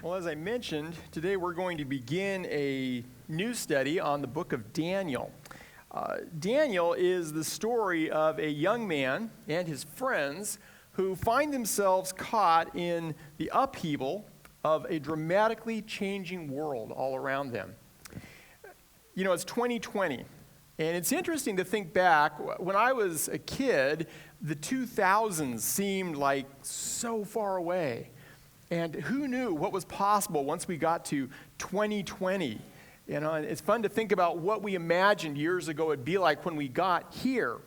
Well, as I mentioned, today we're going to begin a new study on the book of Daniel. Daniel is the story of a young man and his friends who find themselves caught in the upheaval of a dramatically changing world all around them. You know, it's 2020, and it's interesting to think back. When I was a kid, the 2000s seemed like so far away. And who knew what was possible once we got to 2020? You know, it's fun to think about what we imagined years ago it'd be like when we got here.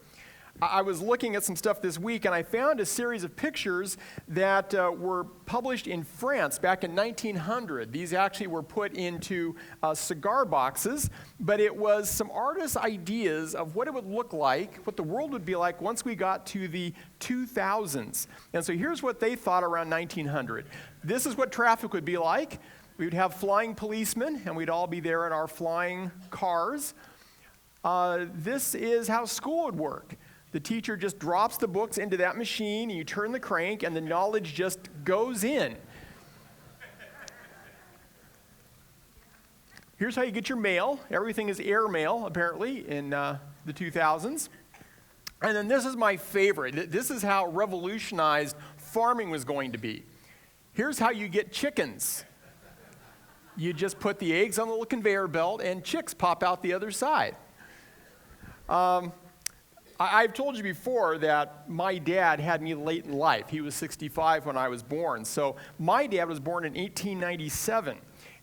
I was looking at some stuff this week, and I found a series of pictures that were published in France back in 1900. These actually were put into cigar boxes, but it was some artists' ideas of what it would look like, what the world would be like once we got to the 2000s. And so here's what they thought around 1900. This is what traffic would be like. We would have flying policemen, and we'd all be there in our flying cars. This is how school would work. The teacher just drops the books into that machine, and you turn the crank, and the knowledge just goes in. Here's how you get your mail. Everything is air mail, apparently, in the 2000s. And then this is my favorite. This is how revolutionized farming was going to be. Here's how you get chickens. You just put the eggs on the little conveyor belt, and chicks pop out the other side. I've told you before that my dad had me late in life. He was 65 when I was born. So my dad was born in 1897.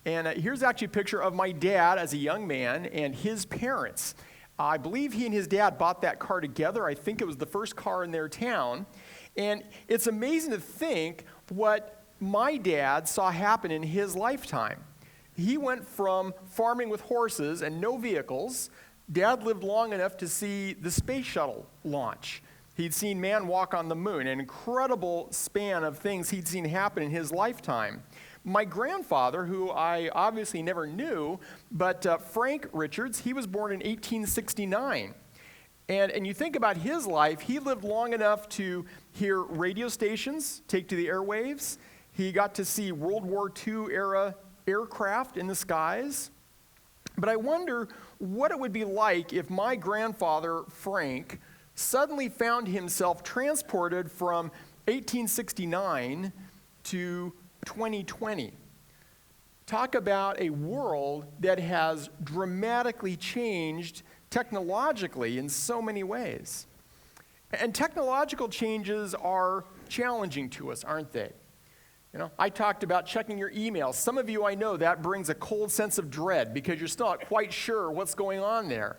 And here's actually a picture of my dad as a young man and his parents. I believe he and his dad bought that car together. I think it was the first car in their town. And it's amazing to think what my dad saw happen in his lifetime. He went from farming with horses and no vehicles. Dad lived long enough to see the space shuttle launch. He'd seen man walk on the moon, an incredible span of things he'd seen happen in his lifetime. My grandfather, who I obviously never knew, but Frank Richards, he was born in 1869. And you think about his life, he lived long enough to hear radio stations take to the airwaves. He got to see World War II era aircraft in the skies. But I wonder what it would be like if my grandfather, Frank, suddenly found himself transported from 1869 to 2020. Talk about a world that has dramatically changed technologically in so many ways. And technological changes are challenging to us, aren't they? You know, I talked about checking your email. Some of you, I know, that brings a cold sense of dread because you're still not quite sure what's going on there.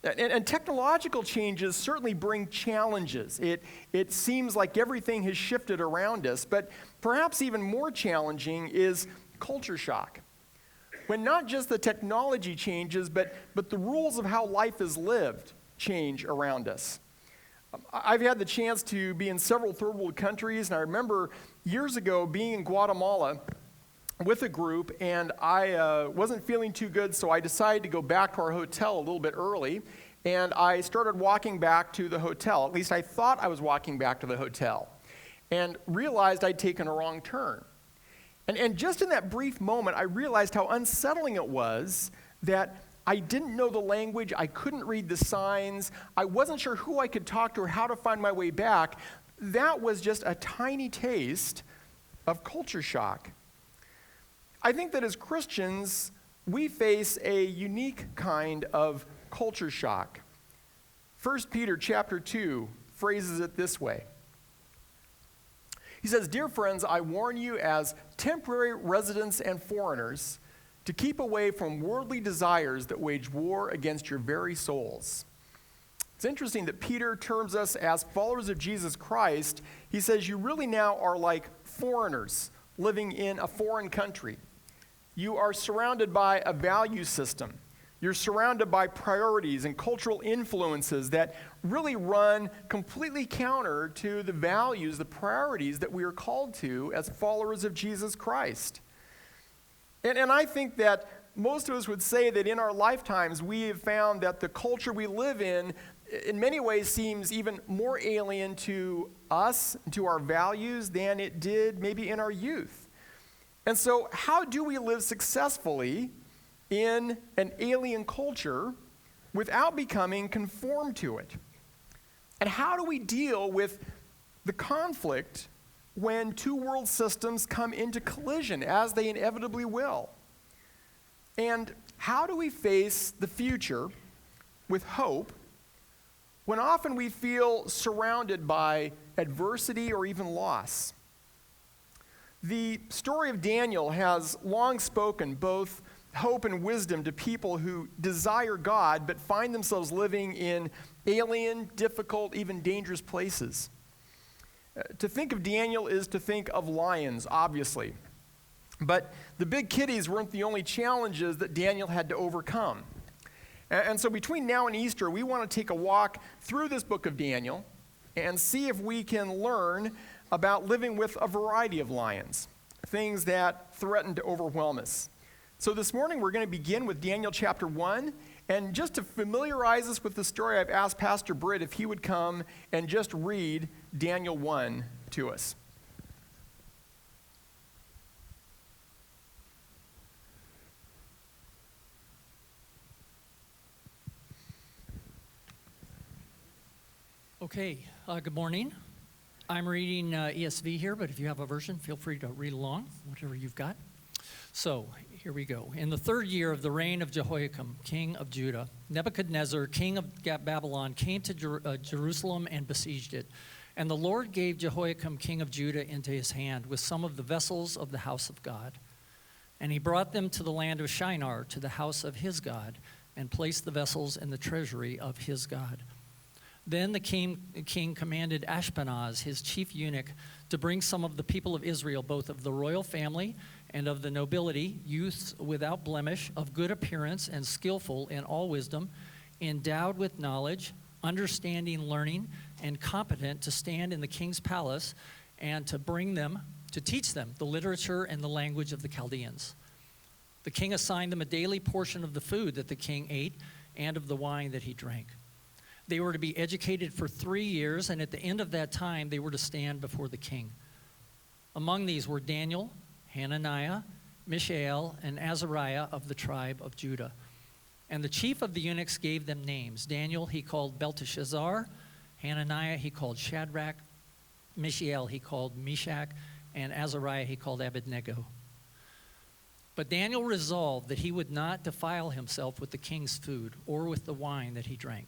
And technological changes certainly bring challenges. It seems like everything has shifted around us, but perhaps even more challenging is culture shock. When not just the technology changes, but the rules of how life is lived change around us. I've had the chance to be in several third world countries, and I remember years ago being in Guatemala with a group, and I wasn't feeling too good, so I decided to go back to our hotel a little bit early, and I started walking back to the hotel. At least I thought I was walking back to the hotel, and realized I'd taken a wrong turn. And just in that brief moment, I realized how unsettling it was that I didn't know the language, I couldn't read the signs, I wasn't sure who I could talk to or how to find my way back. That was just a tiny taste of culture shock. I think that as Christians, we face a unique kind of culture shock. 1 Peter chapter 2 phrases it this way. He says, "Dear friends, I warn you as temporary residents and foreigners to keep away from worldly desires that wage war against your very souls." It's interesting that Peter terms us as followers of Jesus Christ. He says you really now are like foreigners living in a foreign country. You are surrounded by a value system. You're surrounded by priorities and cultural influences that really run completely counter to the values, the priorities that we are called to as followers of Jesus Christ. And I think that most of us would say that in our lifetimes we have found that the culture we live in many ways seems even more alien to us, to our values, than it did maybe in our youth. And so how do we live successfully in an alien culture without becoming conformed to it? And how do we deal with the conflict when two world systems come into collision, as they inevitably will? And how do we face the future with hope when often we feel surrounded by adversity or even loss? The story of Daniel has long spoken both hope and wisdom to people who desire God but find themselves living in alien, difficult, even dangerous places. To think of Daniel is to think of lions, obviously. But the big kitties weren't the only challenges that Daniel had to overcome. And so between now and Easter, we want to take a walk through this book of Daniel and see if we can learn about living with a variety of lions, things that threaten to overwhelm us. So this morning, we're going to begin with Daniel chapter 1. And just to familiarize us with the story, I've asked Pastor Britt if he would come and just read Daniel 1 to us. Okay, good morning. I'm reading ESV here, but if you have a version, feel free to read along, whatever you've got. So, here we go. In the 3rd year of the reign of Jehoiakim, king of Judah, Nebuchadnezzar, king of Babylon, came to Jerusalem and besieged it. And the Lord gave Jehoiakim, king of Judah, into his hand with some of the vessels of the house of God. And he brought them to the land of Shinar, to the house of his God, and placed the vessels in the treasury of his God. Then the king commanded Ashpenaz, his chief eunuch, to bring some of the people of Israel, both of the royal family and of the nobility, youths without blemish, of good appearance and skillful in all wisdom, endowed with knowledge, understanding, learning, and competent to stand in the king's palace, and to teach them the literature and the language of the Chaldeans. The king assigned them a daily portion of the food that the king ate and of the wine that he drank. They were to be educated for 3 years, and at the end of that time, they were to stand before the king. Among these were Daniel, Hananiah, Mishael, and Azariah of the tribe of Judah. And the chief of the eunuchs gave them names. Daniel he called Belteshazzar, Hananiah he called Shadrach, Mishael he called Meshach, and Azariah he called Abednego. But Daniel resolved that he would not defile himself with the king's food or with the wine that he drank.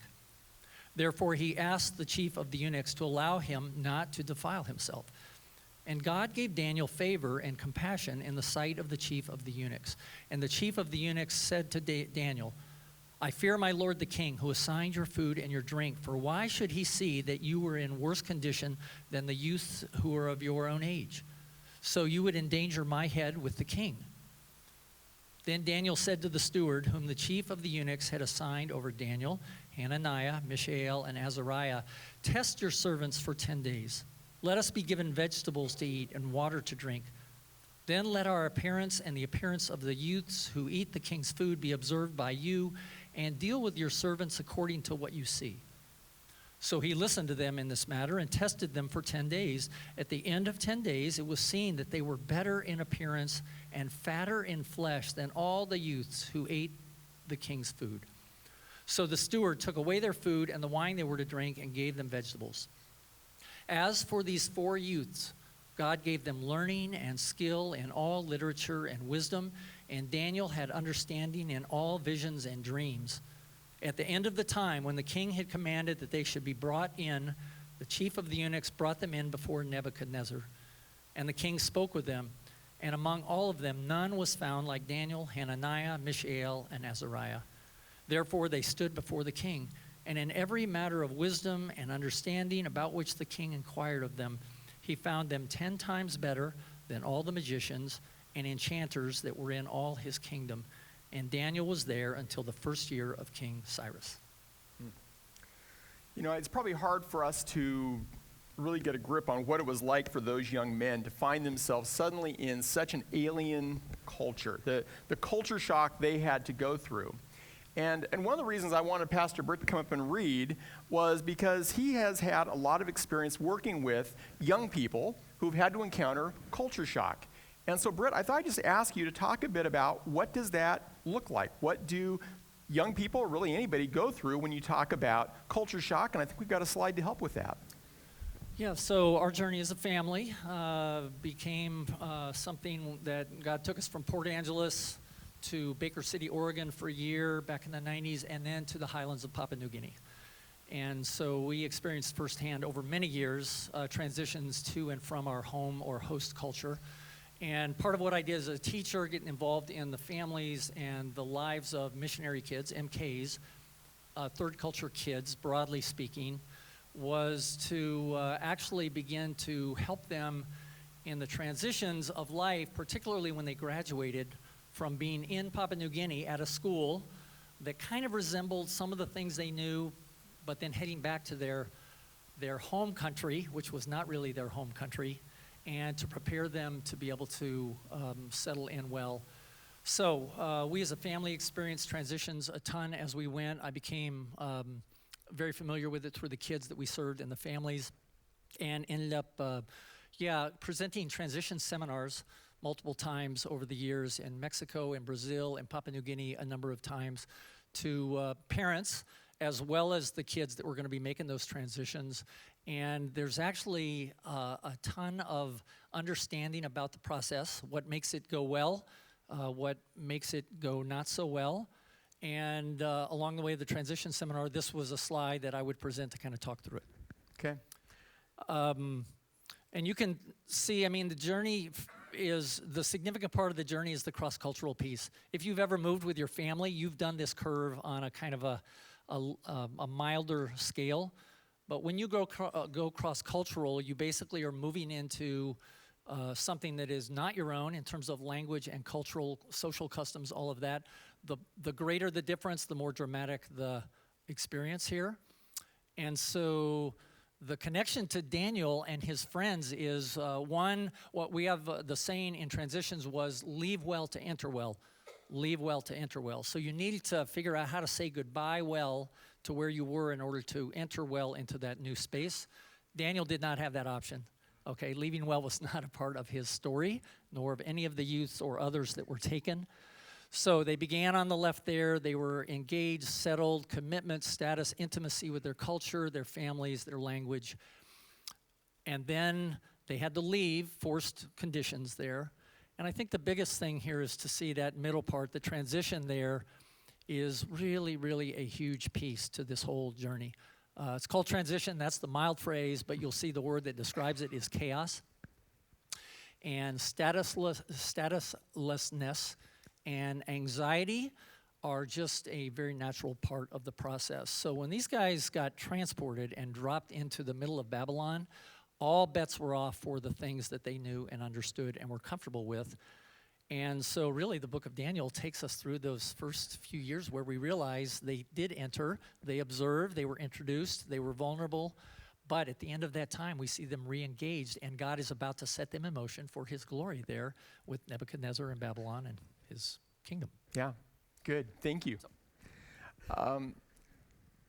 Therefore, he asked the chief of the eunuchs to allow him not to defile himself. And God gave Daniel favor and compassion in the sight of the chief of the eunuchs. And the chief of the eunuchs said to Daniel, I fear my lord the king, who assigned your food and your drink, for why should he see that you were in worse condition than the youths who are of your own age? So you would endanger my head with the king. Then Daniel said to the steward, whom the chief of the eunuchs had assigned over Daniel, Hananiah, Mishael, and Azariah, test your servants for 10 days. Let us be given vegetables to eat and water to drink. Then let our appearance and the appearance of the youths who eat the king's food be observed by you, and deal with your servants according to what you see. So he listened to them in this matter and tested them for 10 days. At the end of 10 days, it was seen that they were better in appearance and fatter in flesh than all the youths who ate the king's food. So the steward took away their food and the wine they were to drink and gave them vegetables. As for these 4 youths, God gave them learning and skill in all literature and wisdom, and Daniel had understanding in all visions and dreams. At the end of the time, when the king had commanded that they should be brought in, the chief of the eunuchs brought them in before Nebuchadnezzar. And the king spoke with them, and among all of them none was found like Daniel, Hananiah, Mishael, and Azariah. Therefore they stood before the king, and in every matter of wisdom and understanding about which the king inquired of them, he found them 10 times better than all the magicians and enchanters that were in all his kingdom. And Daniel was there until the 1st year of King Cyrus. You know, it's probably hard for us to really get a grip on what it was like for those young men to find themselves suddenly in such an alien culture, the culture shock they had to go through. And one of the reasons I wanted Pastor Britt to come up and read was because he has had a lot of experience working with young people who've had to encounter culture shock. And so, Britt, I thought I'd just ask you to talk a bit about what does that look like? What do young people, or really anybody, go through when you talk about culture shock? And I think we've got a slide to help with that. Yeah, so our journey as a family became something that God took us from Port Angeles to Baker City, Oregon for a year back in the 90s, and then to the highlands of Papua New Guinea. And so we experienced firsthand over many years transitions to and from our home or host culture. And part of what I did as a teacher, getting involved in the families and the lives of missionary kids, MKs, third culture kids, broadly speaking, was to actually begin to help them in the transitions of life, particularly when they graduated from being in Papua New Guinea at a school that kind of resembled some of the things they knew, but then heading back to their home country, which was not really their home country, and to prepare them to be able to settle in well. So we as a family experienced transitions a ton as we went. I became very familiar with it through the kids that we served and the families, and ended up presenting transition seminars multiple times over the years in Mexico and Brazil and Papua New Guinea a number of times to parents as well as the kids that were going to be making those transitions. And there's actually a ton of understanding about the process, what makes it go well, what makes it go not so well. And along the way of the transition seminar, this was a slide that I would present to kind of talk through it. Okay. And you can see, the journey is, the significant part of the journey is the cross-cultural piece. If you've ever moved with your family, you've done this curve on a kind of a milder scale. But when you go cross-cultural, you basically are moving into something that is not your own in terms of language and cultural, social customs, all of that. The greater the difference, the more dramatic the experience here. And so the connection to Daniel and his friends is what we have the saying in transitions was leave well to enter well. Leave well to enter well. So you need to figure out how to say goodbye well to where you were in order to enter well into that new space. Daniel did not have that option. Okay, leaving well was not a part of his story, nor of any of the youths or others that were taken. So they began on the left there. They were engaged, settled, commitment, status, intimacy with their culture, their families, their language. And then they had to leave, forced conditions there. And I think the biggest thing here is to see that middle part, the transition there is really, really a huge piece to this whole journey. It's called transition. That's the mild phrase, but you'll see the word that describes it is chaos. And statuslessness and anxiety are just a very natural part of the process. So when these guys got transported and dropped into the middle of Babylon, all bets were off for the things that they knew and understood and were comfortable with. And so really the book of Daniel takes us through those first few years where we realize they did enter, they observed, they were introduced, they were vulnerable. But at the end of that time, we see them re-engaged, and God is about to set them in motion for his glory there with Nebuchadnezzar and Babylon and his kingdom. Yeah, good. Thank you.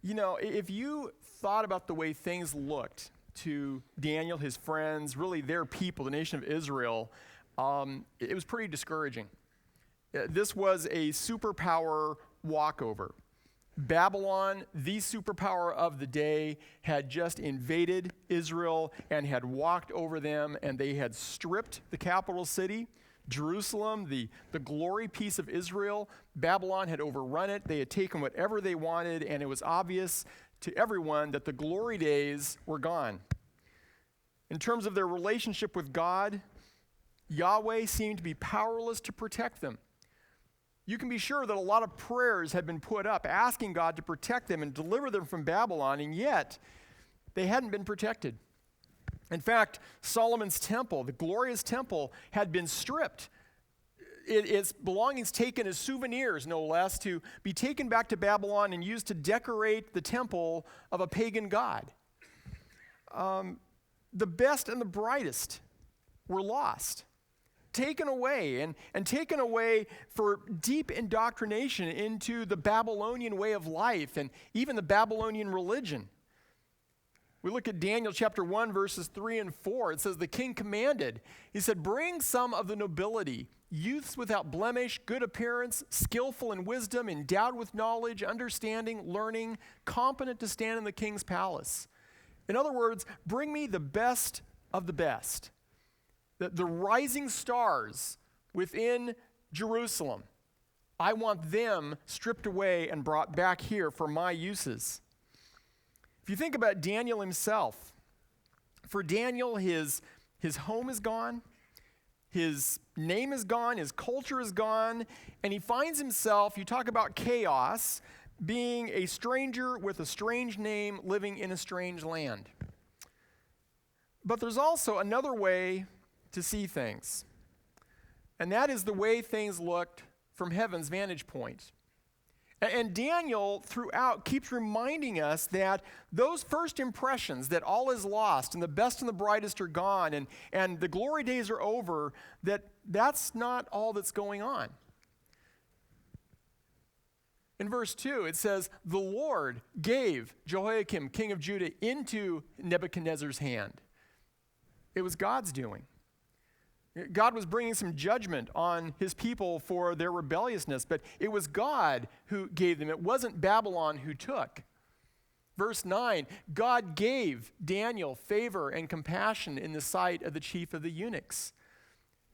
If you thought about the way things looked to Daniel, his friends, really their people, the nation of Israel, it was pretty discouraging. This was a superpower walkover. Babylon, the superpower of the day, had just invaded Israel and had walked over them, and they had stripped the capital city, Jerusalem, the glory piece of Israel. Babylon had overrun it. They had taken whatever they wanted, and it was obvious to everyone that the glory days were gone. In terms of their relationship with God, Yahweh seemed to be powerless to protect them. You can be sure that a lot of prayers had been put up asking God to protect them and deliver them from Babylon, and yet they hadn't been protected. In fact, Solomon's temple, the glorious temple, had been stripped. Its belongings taken as souvenirs, no less, to be taken back to Babylon and used to decorate the temple of a pagan god. The best and the brightest were lost, taken away, and taken away for deep indoctrination into the Babylonian way of life and even the Babylonian religion. We look at Daniel chapter 1, verses 3 and 4. It says, the king commanded. He said, bring some of the nobility, youths without blemish, good appearance, skillful in wisdom, endowed with knowledge, understanding, learning, competent to stand in the king's palace. In other words, bring me the best of the best, the rising stars within Jerusalem. I want them stripped away and brought back here for my uses. If you think about Daniel himself, for Daniel, his home is gone, his name is gone, his culture is gone, and he finds himself, you talk about chaos, being a stranger with a strange name living in a strange land. But there's also another way to see things, and that is the way things looked from heaven's vantage point. And Daniel, throughout, keeps reminding us that those first impressions, that all is lost and the best and the brightest are gone and the glory days are over, that's not all that's going on. In verse 2, it says, the Lord gave Jehoiakim, king of Judah, into Nebuchadnezzar's hand. It was God's doing. God was bringing some judgment on his people for their rebelliousness, but it was God who gave them. It wasn't Babylon who took. Verse 9, God gave Daniel favor and compassion in the sight of the chief of the eunuchs.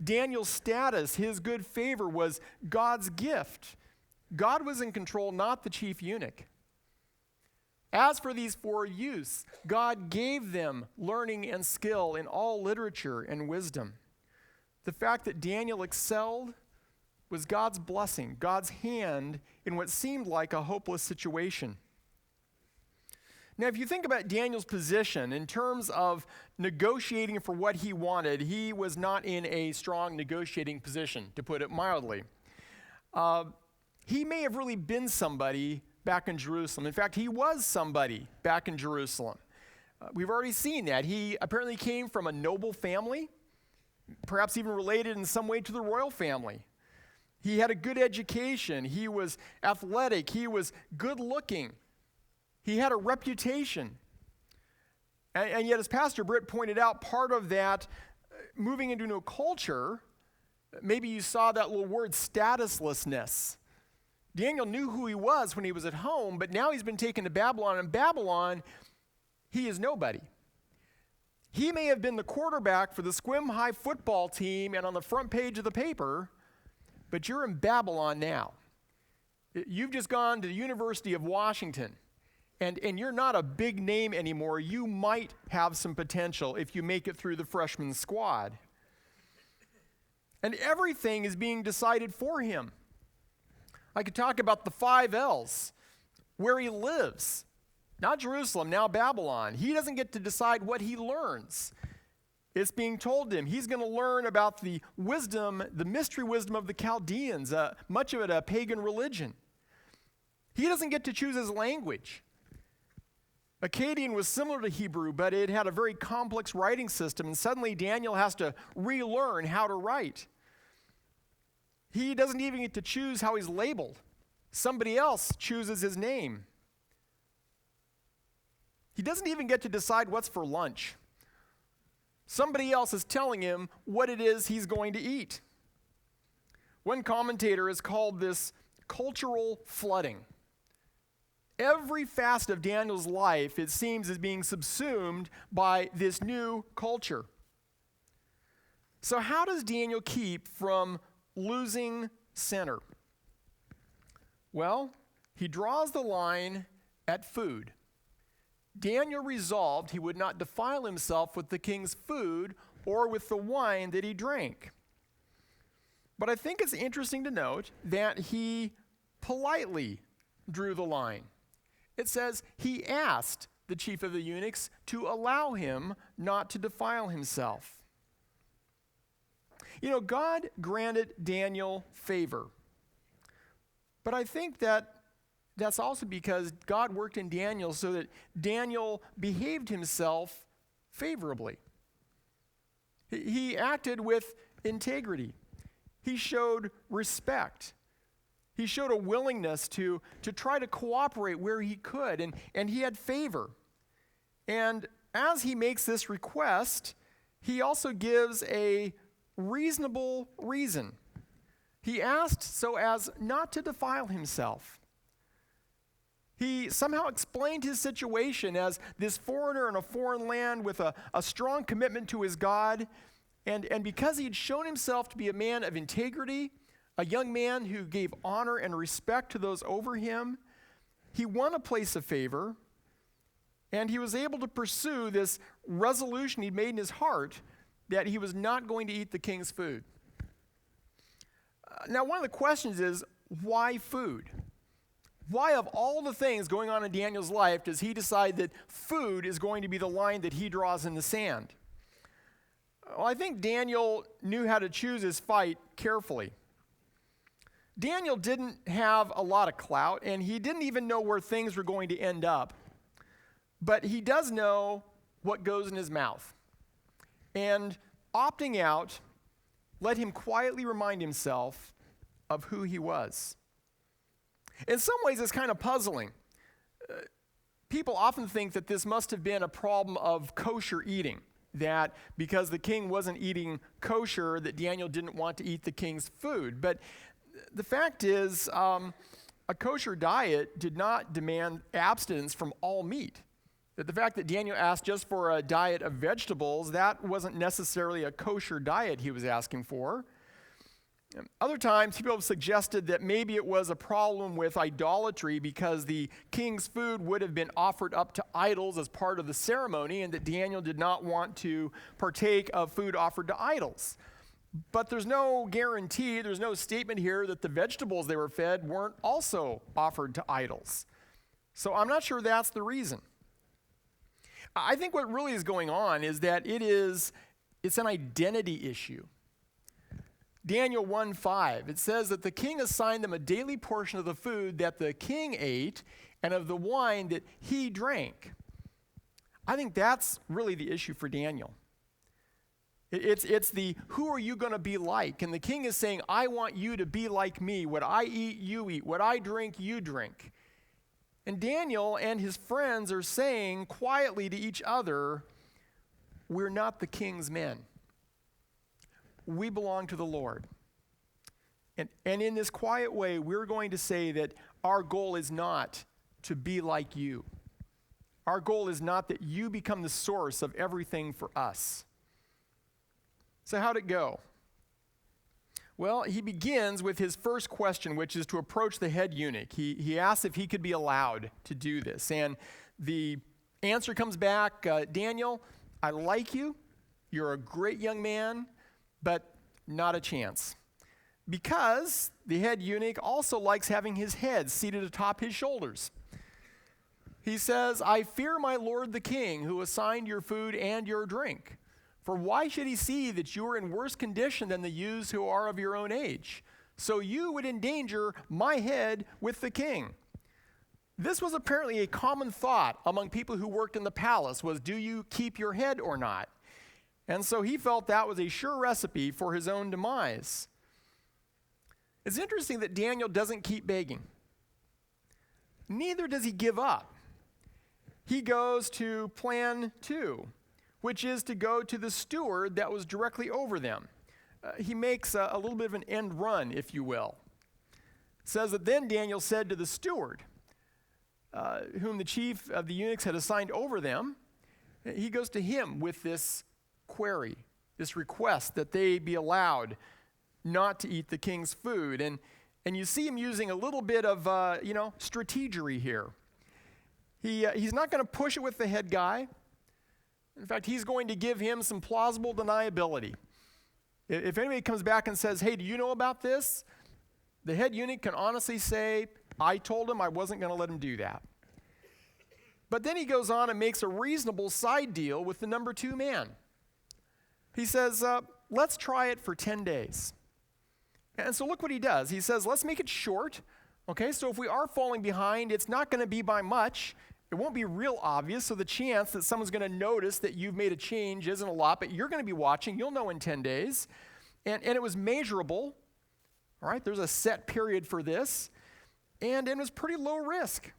Daniel's status, his good favor, was God's gift. God was in control, not the chief eunuch. As for these 4 youths, God gave them learning and skill in all literature and wisdom. The fact that Daniel excelled was God's blessing, God's hand in what seemed like a hopeless situation. Now, if you think about Daniel's position in terms of negotiating for what he wanted, he was not in a strong negotiating position, to put it mildly. He may have really been somebody back in Jerusalem. In fact, he was somebody back in Jerusalem. We've already seen that. He apparently came from a noble family, perhaps even related in some way to the royal family. He had a good education. He was athletic. He was good looking. He had a reputation. And yet, as Pastor Britt pointed out, part of that moving into a new culture, maybe you saw that little word statuslessness. Daniel knew who he was when he was at home, but now he's been taken to Babylon. And Babylon, he is nobody. He may have been the quarterback for the Squim High football team and on the front page of the paper, but you're in Babylon now. You've just gone to the University of Washington, and you're not a big name anymore. You might have some potential if you make it through the freshman squad. And everything is being decided for him. I could talk about the 5 L's, where he lives. Not Jerusalem, now Babylon. He doesn't get to decide what he learns. It's being told to him. He's going to learn about the wisdom, the mystery wisdom of the Chaldeans, much of it a pagan religion. He doesn't get to choose his language. Akkadian was similar to Hebrew, but it had a very complex writing system, and suddenly Daniel has to relearn how to write. He doesn't even get to choose how he's labeled. Somebody else chooses his name. He doesn't even get to decide what's for lunch. Somebody else is telling him what it is he's going to eat. One commentator has called this cultural flooding. Every facet of Daniel's life, it seems, is being subsumed by this new culture. So how does Daniel keep from losing center? Well, he draws the line at food. Daniel resolved he would not defile himself with the king's food or with the wine that he drank. But I think it's interesting to note that he politely drew the line. It says he asked the chief of the eunuchs to allow him not to defile himself. You know, God granted Daniel favor. But I think that's also because God worked in Daniel so that Daniel behaved himself favorably. He acted with integrity. He showed respect. He showed a willingness to try to cooperate where he could, and he had favor. And as he makes this request, he also gives a reasonable reason. He asked so as not to defile himself. He somehow explained his situation as this foreigner in a foreign land with a strong commitment to his God. And because he had shown himself to be a man of integrity, a young man who gave honor and respect to those over him, he won a place of favor, and he was able to pursue this resolution he'd made in his heart that he was not going to eat the king's food. Now, one of the questions is, why food? Why, of all the things going on in Daniel's life, does he decide that food is going to be the line that he draws in the sand? Well, I think Daniel knew how to choose his fight carefully. Daniel didn't have a lot of clout, and he didn't even know where things were going to end up. But he does know what goes in his mouth. And opting out let him quietly remind himself of who he was. In some ways, it's kind of puzzling. People often think that this must have been a problem of kosher eating, that because the king wasn't eating kosher, that Daniel didn't want to eat the king's food. But the fact is, a kosher diet did not demand abstinence from all meat. That the fact that Daniel asked just for a diet of vegetables, that wasn't necessarily a kosher diet he was asking for. Other times, people have suggested that maybe it was a problem with idolatry because the king's food would have been offered up to idols as part of the ceremony, and that Daniel did not want to partake of food offered to idols. But there's no guarantee, there's no statement here that the vegetables they were fed weren't also offered to idols. So I'm not sure that's the reason. I think what really is going on is that it's an identity issue. Daniel 1:5, it says that the king assigned them a daily portion of the food that the king ate and of the wine that he drank. I think that's really the issue for Daniel. It's the who are you going to be like? And the king is saying, I want you to be like me. What I eat, you eat. What I drink, you drink. And Daniel and his friends are saying quietly to each other, we're not the king's men. We belong to the Lord. And in this quiet way, we're going to say that our goal is not to be like you. Our goal is not that you become the source of everything for us. So how'd it go? Well, he begins with his first question, which is to approach the head eunuch. He asks if he could be allowed to do this. And the answer comes back, Daniel, I like you. You're a great young man, but not a chance. Because the head eunuch also likes having his head seated atop his shoulders. He says, I fear my lord the king, who assigned your food and your drink. For why should he see that you are in worse condition than the youths who are of your own age? So you would endanger my head with the king. This was apparently a common thought among people who worked in the palace, was do you keep your head or not? And so he felt that was a sure recipe for his own demise. It's interesting that Daniel doesn't keep begging. Neither does he give up. He goes to plan 2, which is to go to the steward that was directly over them. He makes a little bit of an end run, if you will. It says that then Daniel said to the steward, whom the chief of the eunuchs had assigned over them, he goes to him with this query, this request that they be allowed not to eat the king's food. And you see him using a little bit of, strategery here. He's not going to push it with the head guy. In fact, he's going to give him some plausible deniability. If anybody comes back and says, hey, do you know about this? The head eunuch can honestly say, I told him I wasn't going to let him do that. But then he goes on and makes a reasonable side deal with the number 2 man. He says, let's try it for 10 days. And so look what he does. He says, let's make it short. Okay, so if we are falling behind, it's not going to be by much. It won't be real obvious, so the chance that someone's going to notice that you've made a change isn't a lot, but you're going to be watching. You'll know in 10 days. And it was measurable. All right, there's a set period for this. And it was pretty low risk.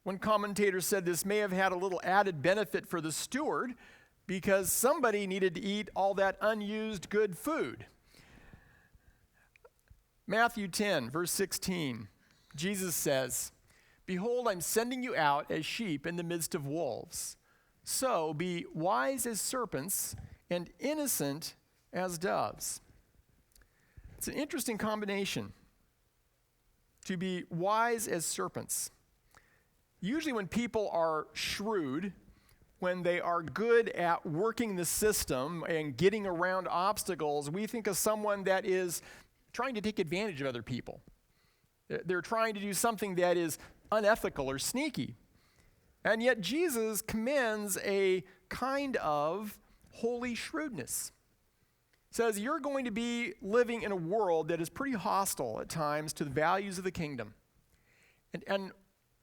One commentator said this may have had a little added benefit for the steward because somebody needed to eat all that unused good food. Matthew 10, verse 16, Jesus says, "Behold, I'm sending you out as sheep in the midst of wolves. So be wise as serpents and innocent as doves." It's an interesting combination, to be wise as serpents. Usually when people are shrewd, when they are good at working the system and getting around obstacles, we think of someone that is trying to take advantage of other people. They're trying to do something that is unethical or sneaky. And yet Jesus commends a kind of holy shrewdness. He says you're going to be living in a world that is pretty hostile at times to the values of the kingdom. And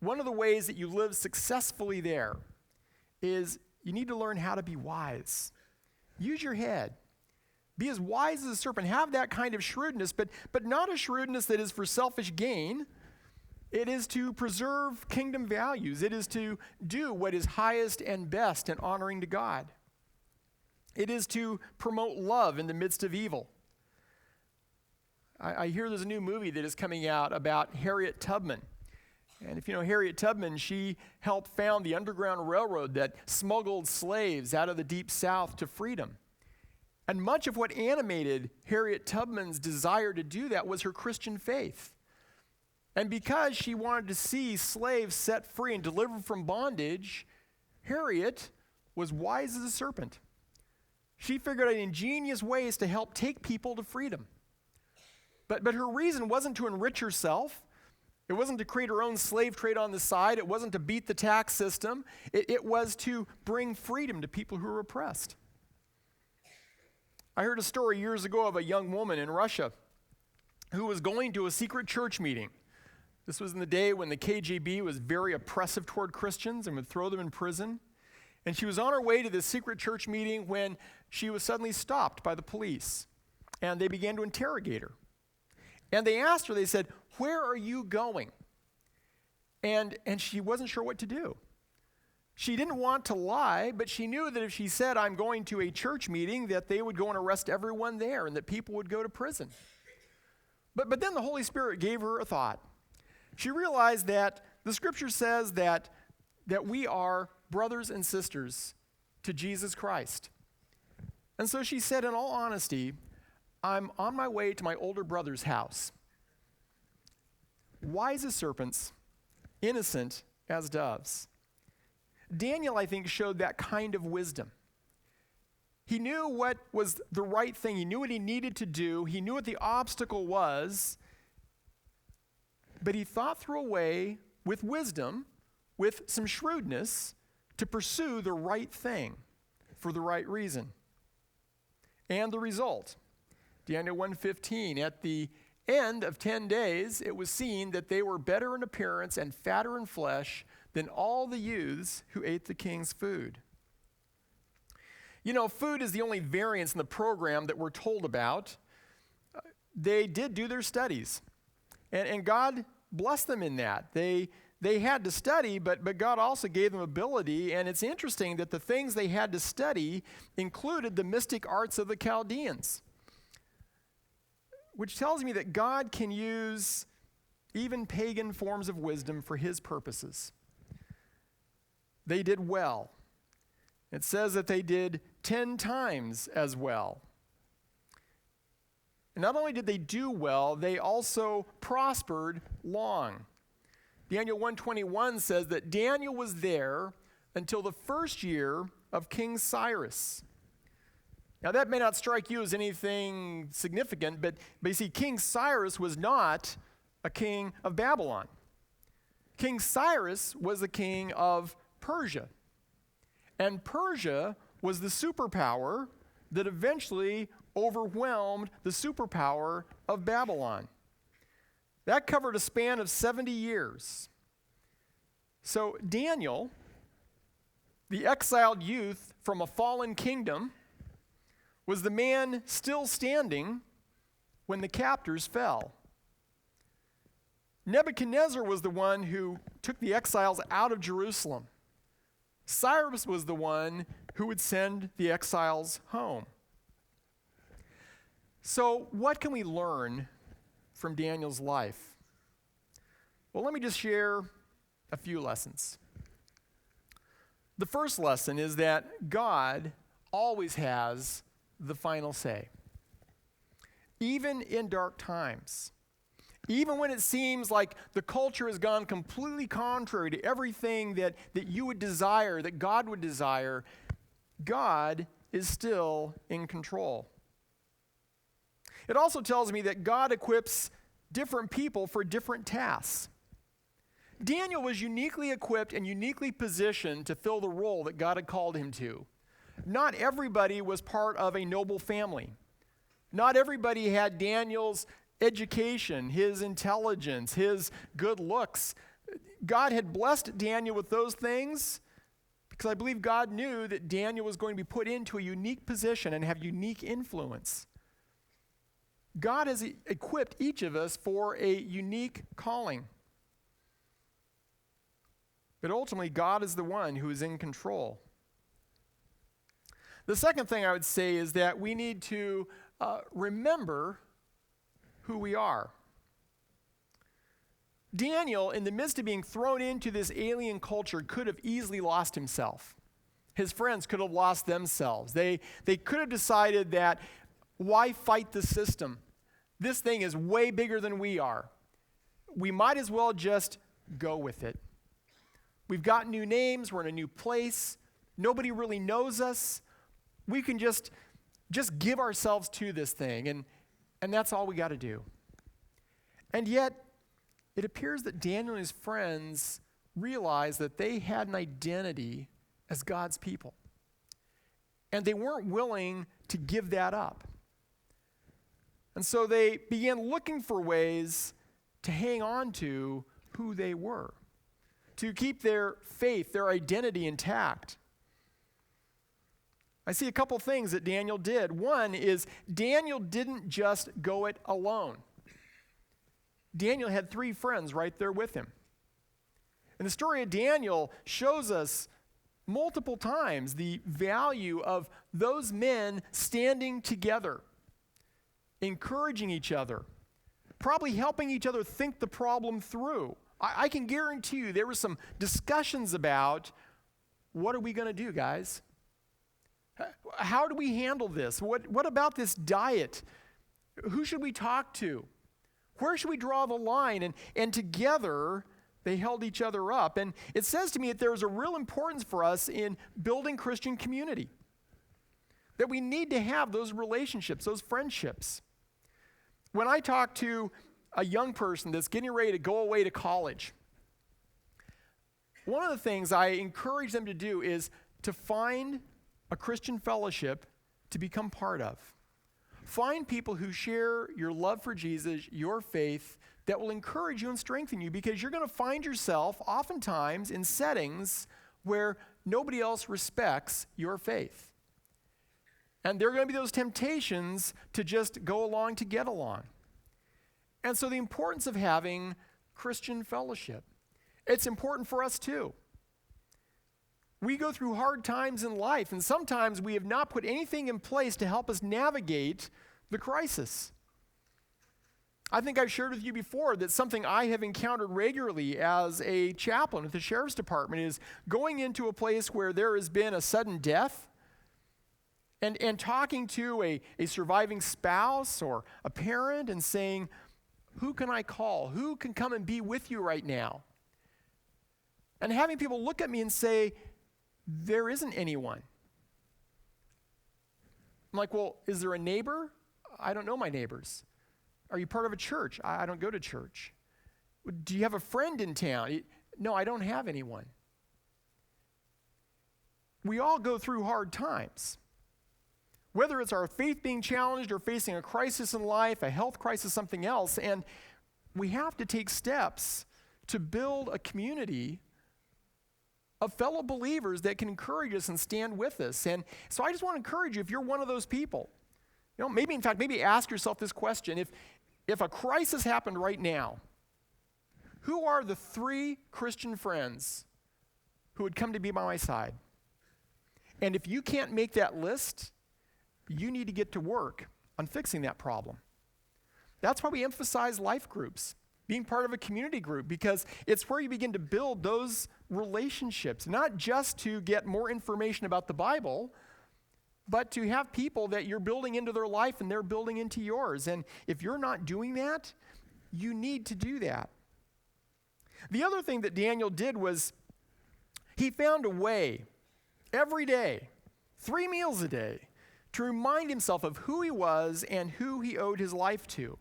one of the ways that you live successfully there is you need to learn how to be wise. Use your head. Be as wise as a serpent. Have that kind of shrewdness, but not a shrewdness that is for selfish gain. It is to preserve kingdom values. It is to do what is highest and best and honoring to God. It is to promote love in the midst of evil. I hear there's a new movie that is coming out about Harriet Tubman. And if you know Harriet Tubman, she helped found the Underground Railroad that smuggled slaves out of the Deep South to freedom. And much of what animated Harriet Tubman's desire to do that was her Christian faith. And because she wanted to see slaves set free and delivered from bondage, Harriet was wise as a serpent. She figured out ingenious ways to help take people to freedom. But her reason wasn't to enrich herself. It wasn't to create her own slave trade on the side. It wasn't to beat the tax system. It was to bring freedom to people who were oppressed. I heard a story years ago of a young woman in Russia who was going to a secret church meeting. This was in the day when the KGB was very oppressive toward Christians and would throw them in prison. And she was on her way to this secret church meeting when she was suddenly stopped by the police. And they began to interrogate her. And they asked her, they said, "Where are you going?" And she wasn't sure what to do. She didn't want to lie, but she knew that if she said, "I'm going to a church meeting," that they would go and arrest everyone there and that people would go to prison. But then the Holy Spirit gave her a thought. She realized that the scripture says that we are brothers and sisters to Jesus Christ. And so she said, in all honesty, "I'm on my way to my older brother's house. Wise as serpents, innocent as doves." Daniel, I think, showed that kind of wisdom. He knew what was the right thing. He knew what he needed to do. He knew what the obstacle was. But he thought through a way with wisdom, with some shrewdness, to pursue the right thing for the right reason. And the result, Daniel 1:15, at the end of 10 days, it was seen that they were better in appearance and fatter in flesh than all the youths who ate the king's food. You know, food is the only variance in the program that we're told about. They did do their studies, and God blessed them in that. They had to study, but God also gave them ability, and it's interesting that the things they had to study included the mystic arts of the Chaldeans, which tells me that God can use even pagan forms of wisdom for his purposes. They did well. It says that they did 10 times as well. And not only did they do well, they also prospered long. Daniel 1:21 says that Daniel was there until the first year of King Cyrus. Now that may not strike you as anything significant, but you see, King Cyrus was not a king of Babylon. King Cyrus was the king of Persia. And Persia was the superpower that eventually overwhelmed the superpower of Babylon. That covered a span of 70 years. So Daniel, the exiled youth from a fallen kingdom, was the man still standing when the captors fell. Nebuchadnezzar was the one who took the exiles out of Jerusalem. Cyrus was the one who would send the exiles home. So, what can we learn from Daniel's life? Well, let me just share a few lessons. The first lesson is that God always has the final say. Even in dark times, even when it seems like the culture has gone completely contrary to everything that you would desire, that God would desire, God is still in control. It also tells me that God equips different people for different tasks. Daniel was uniquely equipped and uniquely positioned to fill the role that God had called him to. Not everybody was part of a noble family. Not everybody had Daniel's education, his intelligence, his good looks. God had blessed Daniel with those things because I believe God knew that Daniel was going to be put into a unique position and have unique influence. God has equipped each of us for a unique calling. But ultimately, God is the one who is in control. The second thing I would say is that we need to remember who we are. Daniel, in the midst of being thrown into this alien culture, could have easily lost himself. His friends could have lost themselves. They could have decided that, why fight the system? This thing is way bigger than we are. We might as well just go with it. We've got new names. We're in a new place. Nobody really knows us. We can just give ourselves to this thing, and that's all we got to do. And yet, it appears that Daniel and his friends realized that they had an identity as God's people. And they weren't willing to give that up. And so they began looking for ways to hang on to who they were, to keep their faith, their identity intact. I see a couple things that Daniel did. One is Daniel didn't just go it alone. Daniel had 3 friends right there with him. And the story of Daniel shows us multiple times the value of those men standing together, encouraging each other, probably helping each other think the problem through. I can guarantee you there were some discussions about, what are we going to do, guys? How do we handle this? What about this diet? Who should we talk to? Where should we draw the line? And together, they held each other up. And it says to me that there is a real importance for us in building Christian community, that we need to have those relationships, those friendships. When I talk to a young person that's getting ready to go away to college, one of the things I encourage them to do is to find a Christian fellowship to become part of. Find people who share your love for Jesus, your faith, that will encourage you and strengthen you, because you're going to find yourself oftentimes in settings where nobody else respects your faith. And there are going to be those temptations to just go along to get along. And so the importance of having Christian fellowship, it's important for us too. We go through hard times in life, and sometimes we have not put anything in place to help us navigate the crisis. I think I've shared with you before that something I have encountered regularly as a chaplain with the sheriff's department is going into a place where there has been a sudden death and talking to a surviving spouse or a parent and saying, who can I call? Who can come and be with you right now? And having people look at me and say, there isn't anyone. I'm like, well, is there a neighbor? I don't know my neighbors. Are you part of a church? I don't go to church. Do you have a friend in town? No, I don't have anyone. We all go through hard times. Whether it's our faith being challenged or facing a crisis in life, a health crisis, something else, and we have to take steps to build a community of fellow believers that can encourage us and stand with us. And so I just want to encourage you, if you're one of those people, maybe ask yourself this question. If a crisis happened right now, who are the 3 Christian friends who would come to be by my side? And if you can't make that list, you need to get to work on fixing that problem. That's why we emphasize life groups, being part of a community group, because it's where you begin to build those relationships, not just to get more information about the Bible, but to have people that you're building into their life and they're building into yours. And if you're not doing that, you need to do that. The other thing that Daniel did was he found a way every day, 3 meals a day, to remind himself of who he was and who he owed his life to.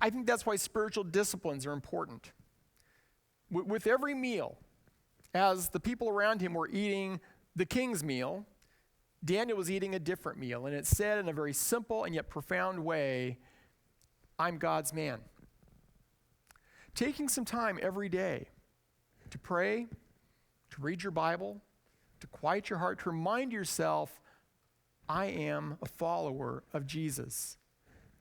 I think that's why spiritual disciplines are important. With every meal, as the people around him were eating the king's meal, Daniel was eating a different meal, and it said in a very simple and yet profound way, I'm God's man. Taking some time every day to pray, to read your Bible, to quiet your heart, to remind yourself, I am a follower of Jesus,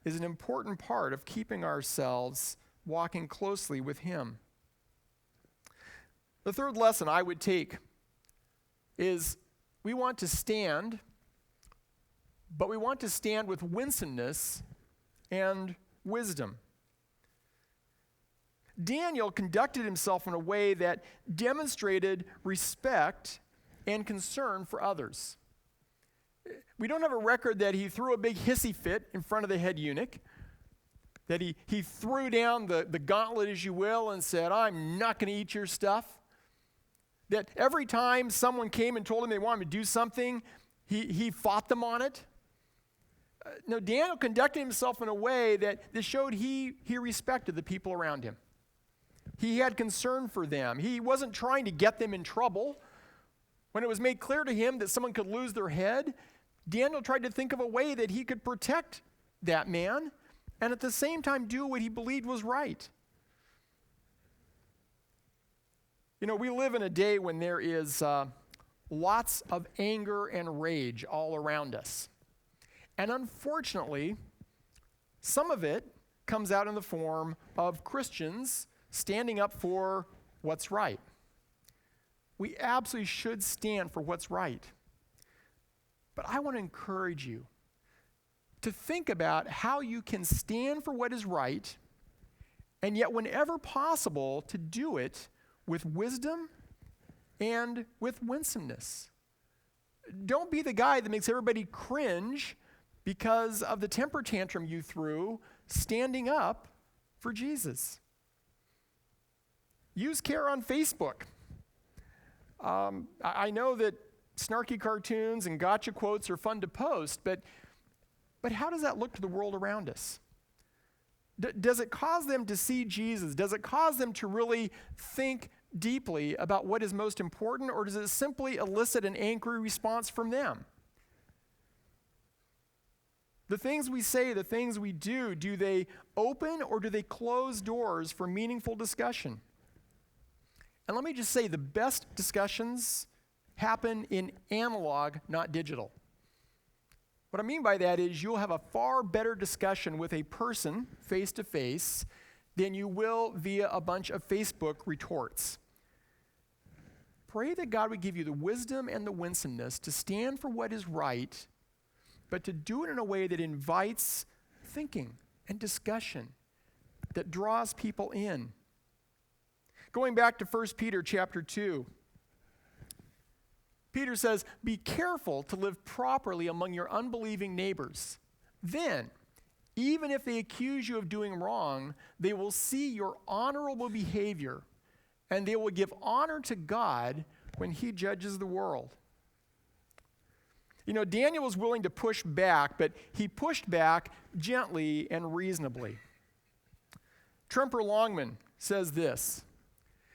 is an important part of keeping ourselves walking closely with him. The third lesson I would take is we want to stand, but we want to stand with winsomeness and wisdom. Daniel conducted himself in a way that demonstrated respect and concern for others. We don't have a record that he threw a big hissy fit in front of the head eunuch, that he threw down the gauntlet, as you will, and said, I'm not going to eat your stuff. That every time someone came and told him they wanted him to do something, he fought them on it. No, Daniel conducted himself in a way that showed he respected the people around him. He had concern for them. He wasn't trying to get them in trouble. When it was made clear to him that someone could lose their head, Daniel tried to think of a way that he could protect that man and at the same time do what he believed was right. You know, we live in a day when there is lots of anger and rage all around us. And unfortunately, some of it comes out in the form of Christians standing up for what's right. We absolutely should stand for what's right. But I want to encourage you to think about how you can stand for what is right, and yet whenever possible, to do it with wisdom and with winsomeness. Don't be the guy that makes everybody cringe because of the temper tantrum you threw standing up for Jesus. Use care on Facebook. I know that snarky cartoons and gotcha quotes are fun to post, but how does that look to the world around us? Does it cause them to see Jesus? Does it cause them to really think deeply about what is most important, or does it simply elicit an angry response from them? The things we say, the things we do they open or do they close doors for meaningful discussion? And let me just say, the best discussions happen in analog, not digital. What I mean by that is you'll have a far better discussion with a person face-to-face than you will via a bunch of Facebook retorts. Pray that God would give you the wisdom and the winsomeness to stand for what is right, but to do it in a way that invites thinking and discussion, that draws people in. Going back to 1 Peter chapter 2, Peter says, be careful to live properly among your unbelieving neighbors. Then, even if they accuse you of doing wrong, they will see your honorable behavior, and they will give honor to God when he judges the world. You know, Daniel was willing to push back, but he pushed back gently and reasonably. Tremper Longman says this.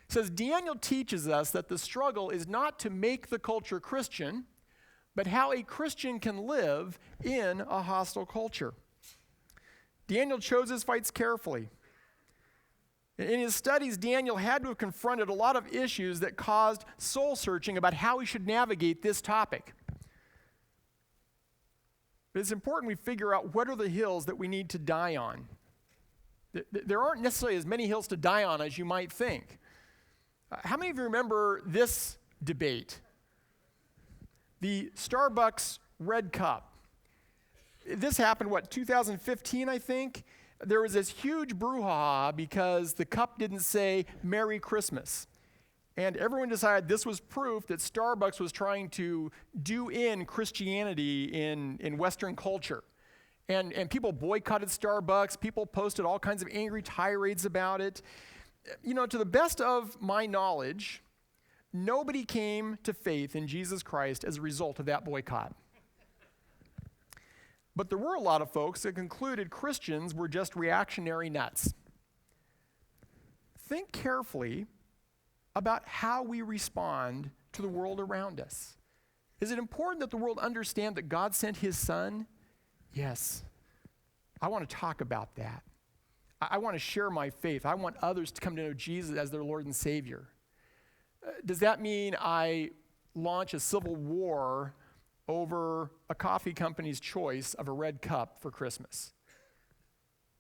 He says, Daniel teaches us that the struggle is not to make the culture Christian, but how a Christian can live in a hostile culture. Daniel chose his fights carefully. In his studies, Daniel had to have confronted a lot of issues that caused soul searching about how he should navigate this topic. But it's important we figure out what are the hills that we need to die on. There aren't necessarily as many hills to die on as you might think. How many of you remember this debate? The Starbucks Red Cup. This happened, 2015, I think? There was this huge brouhaha because the cup didn't say Merry Christmas. And everyone decided this was proof that Starbucks was trying to do in Christianity in Western culture. And people boycotted Starbucks. People posted all kinds of angry tirades about it. To the best of my knowledge, nobody came to faith in Jesus Christ as a result of that boycott. But there were a lot of folks that concluded Christians were just reactionary nuts. Think carefully about how we respond to the world around us. Is it important that the world understand that God sent his Son? Yes. I want to talk about that. I want to share my faith. I want others to come to know Jesus as their Lord and Savior. Does that mean I launch a civil war over a coffee company's choice of a red cup for Christmas?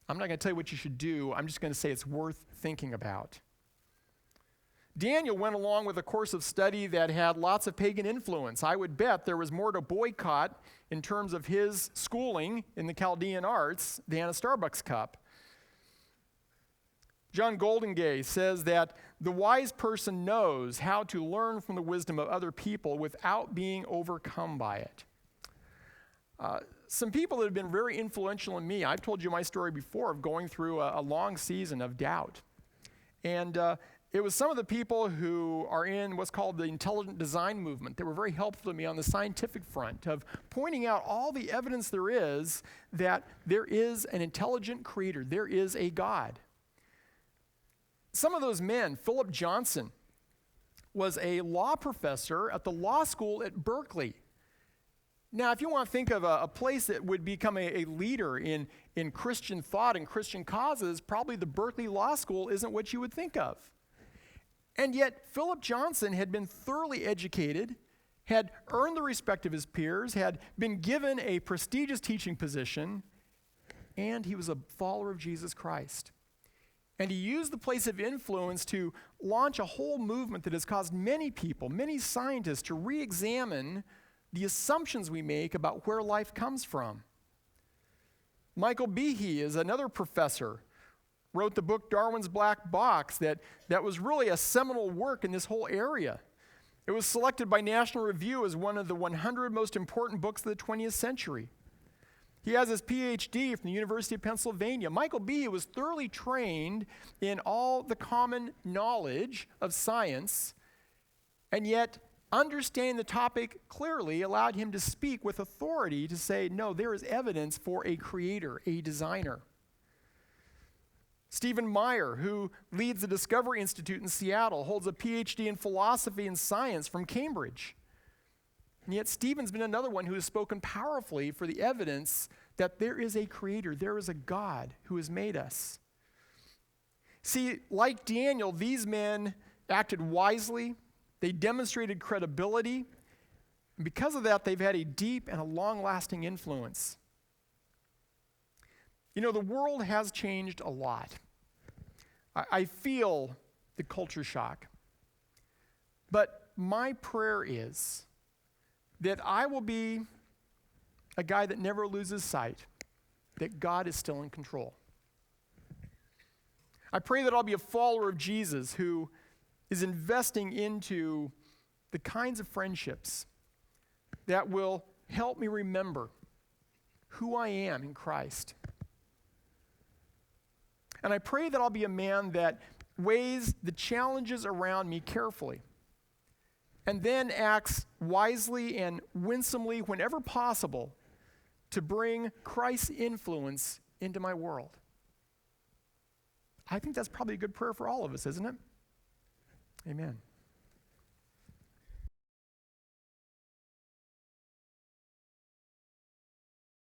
I'm not going to tell you what you should do. I'm just going to say it's worth thinking about. Daniel went along with a course of study that had lots of pagan influence. I would bet there was more to boycott in terms of his schooling in the Chaldean arts than a Starbucks cup. John Goldingay says that the wise person knows how to learn from the wisdom of other people without being overcome by it. Some people that have been very influential in me, I've told you my story before of going through a long season of doubt. And it was some of the people who are in what's called the intelligent design movement that were very helpful to me on the scientific front of pointing out all the evidence there is that there is an intelligent creator, there is a God. Some of those men, Philip Johnson, was a law professor at the law school at Berkeley. Now, if you want to think of a place that would become a leader in Christian thought and Christian causes, probably the Berkeley Law School isn't what you would think of. And yet, Philip Johnson had been thoroughly educated, had earned the respect of his peers, had been given a prestigious teaching position, and he was a follower of Jesus Christ. And he used the place of influence to launch a whole movement that has caused many people, many scientists, to re-examine the assumptions we make about where life comes from. Michael Behe is another professor, wrote the book Darwin's Black Box that was really a seminal work in this whole area. It was selected by National Review as one of the 100 most important books of the 20th century. He has his PhD from the University of Pennsylvania. Michael Behe was thoroughly trained in all the common knowledge of science, and yet understanding the topic clearly allowed him to speak with authority to say, no, there is evidence for a creator, a designer. Stephen Meyer, who leads the Discovery Institute in Seattle, holds a PhD in philosophy and science from Cambridge. And yet Stephen's been another one who has spoken powerfully for the evidence that there is a creator, there is a God who has made us. See, like Daniel, these men acted wisely, they demonstrated credibility, and because of that, they've had a deep and a long-lasting influence. You know, the world has changed a lot. I feel the culture shock. But my prayer is that I will be a guy that never loses sight that God is still in control. I pray that I'll be a follower of Jesus who is investing into the kinds of friendships that will help me remember who I am in Christ. And I pray that I'll be a man that weighs the challenges around me carefully and then acts wisely and winsomely whenever possible to bring Christ's influence into my world. I think that's probably a good prayer for all of us, isn't it? Amen.